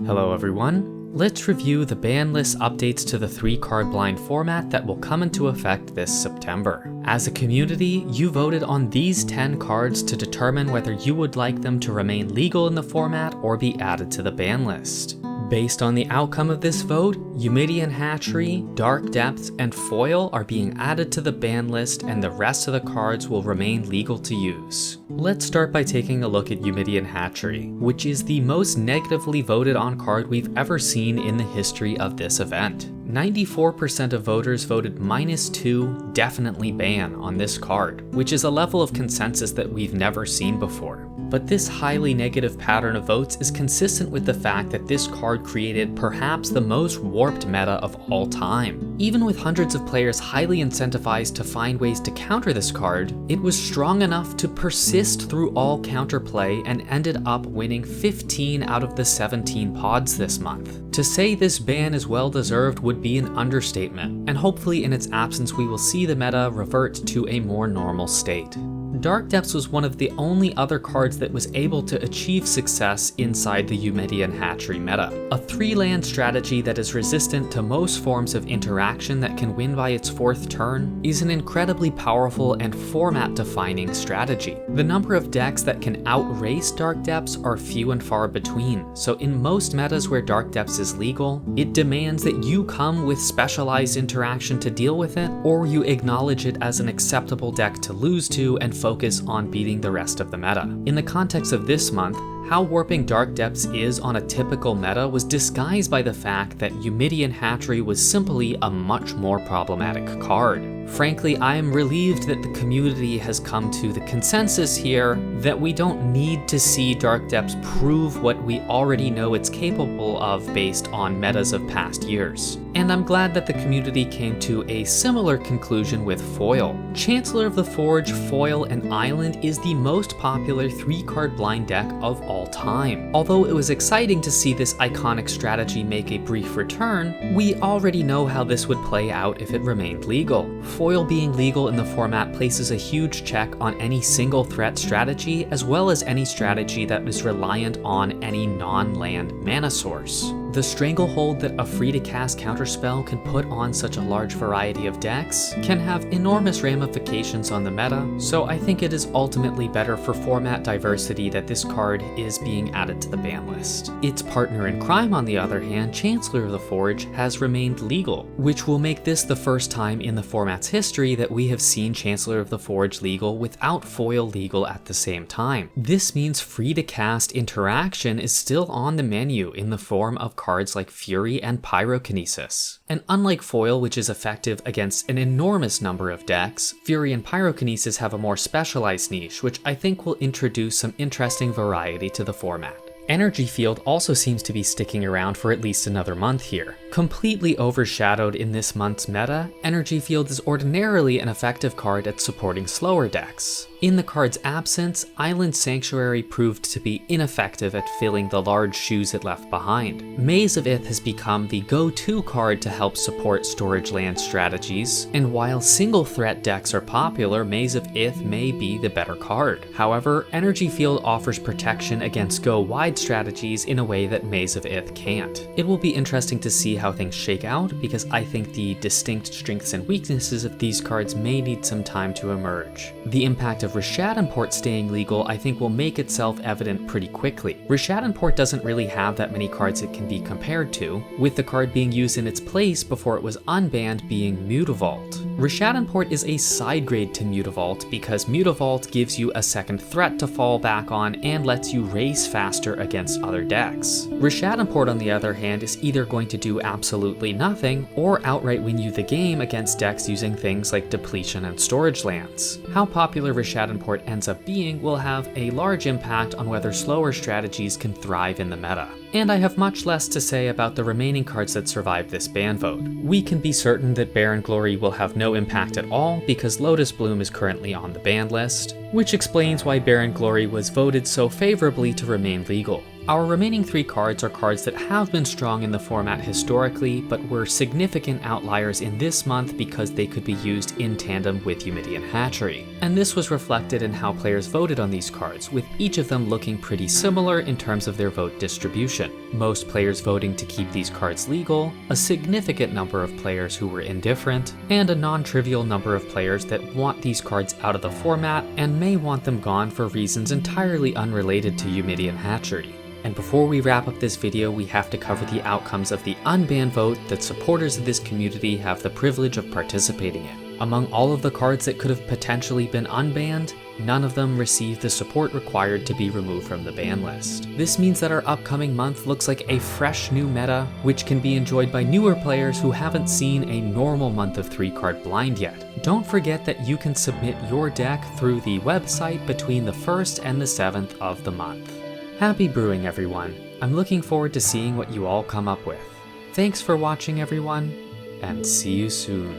Hello everyone, let's review the ban list updates to the 3-card blind format that will come into effect this September. As a community, you voted on these 10 cards to determine whether you would like them to remain legal in the format or be added to the ban list. Based on the outcome of this vote, Uidian Hatchery, Dark Depths, and Foil are being added to the ban list, and the rest of the cards will remain legal to use. Let's start by taking a look at Uidian Hatchery, which is the most negatively voted on card we've ever seen in the history of this event. 94% of voters voted -2 definitely ban on this card, which is a level of consensus that we've never seen before. But this highly negative pattern of votes is consistent with the fact that this card created perhaps the most warped meta of all time. Even with hundreds of players highly incentivized to find ways to counter this card, it was strong enough to persist through all counterplay and ended up winning 15 out of the 17 pods this month. To say this ban is well deserved would be an understatement, and hopefully in its absence we will see the meta revert to a more normal state. Dark Depths was one of the only other cards that was able to achieve success inside the Uidian Hatchery meta. A 3-land strategy that is resistant to most forms of interaction that can win by its 4th turn is an incredibly powerful and format-defining strategy. The number of decks that can outrace Dark Depths are few and far between, so in most metas where Dark Depths is legal, it demands that you come with specialized interaction to deal with it, or you acknowledge it as an acceptable deck to lose to and focus on beating the rest of the meta. In the context of this month, how warping Dark Depths is on a typical meta was disguised by the fact that Uidian Hatchery was simply a much more problematic card. Frankly, I am relieved that the community has come to the consensus here that we don't need to see Dark Depths prove what we already know it's capable of based on metas of past years. And I'm glad that the community came to a similar conclusion with Foil. Chancellor of the Forge, Foil, and Island is the most popular 3-card blind deck of all time. Although it was exciting to see this iconic strategy make a brief return, we already know how this would play out if it remained legal. Foil being legal in the format places a huge check on any single threat strategy, as well as any strategy that is reliant on any non-land mana source. The stranglehold that a free-to-cast counterspell can put on such a large variety of decks can have enormous ramifications on the meta, so I think it is ultimately better for format diversity that this card is being added to the ban list. Its partner in crime, on the other hand, Chancellor of the Forge, has remained legal, which will make this the first time in the format's history that we have seen Chancellor of the Forge legal without Foil legal at the same time. This means free-to-cast interaction is still on the menu in the form of cards like Fury and Pyrokinesis. And unlike Foil, which is effective against an enormous number of decks, Fury and Pyrokinesis have a more specialized niche, which I think will introduce some interesting variety to the format. Energy Field also seems to be sticking around for at least another month here. Completely overshadowed in this month's meta, Energy Field is ordinarily an effective card at supporting slower decks. In the card's absence, Island Sanctuary proved to be ineffective at filling the large shoes it left behind. Maze of Ith has become the go-to card to help support storage land strategies, and while single threat decks are popular, Maze of Ith may be the better card. However, Energy Field offers protection against go-wide strategies in a way that Maze of Ith can't. It will be interesting to see how things shake out, because I think the distinct strengths and weaknesses of these cards may need some time to emerge. The impact of Rishadan Port staying legal I think will make itself evident pretty quickly. Rishadan Port doesn't really have that many cards it can be compared to, with the card being used in its place before it was unbanned being Mutavault. Rishadan Port is a side grade to Mutavault because Mutavault gives you a second threat to fall back on and lets you race faster against other decks. Rishadan Port, on the other hand, is either going to do absolutely nothing or outright win you the game against decks using things like depletion and storage lands. How popular Rishadan Port ends up being will have a large impact on whether slower strategies can thrive in the meta. And I have much less to say about the remaining cards that survived this ban vote. We can be certain that Barren Glory will have no impact at all because Lotus Bloom is currently on the ban list, which explains why Barren Glory was voted so favorably to remain legal. Our remaining 3 cards are cards that have been strong in the format historically, but were significant outliers in this month because they could be used in tandem with Uidian Hatchery. And this was reflected in how players voted on these cards, with each of them looking pretty similar in terms of their vote distribution. opposition, most players voting to keep these cards legal, a significant number of players who were indifferent, and a non-trivial number of players that want these cards out of the format and may want them gone for reasons entirely unrelated to Uidian Hatchery. And before we wrap up this video, we have to cover the outcomes of the unbanned vote that supporters of this community have the privilege of participating in. Among all of the cards that could have potentially been unbanned, none of them received the support required to be removed from the ban list. This means that our upcoming month looks like a fresh new meta, which can be enjoyed by newer players who haven't seen a normal month of 3-card blind yet. Don't forget that you can submit your deck through the website between the 1st and the 7th of the month. Happy brewing, everyone. I'm looking forward to seeing what you all come up with. Thanks for watching, everyone, and see you soon.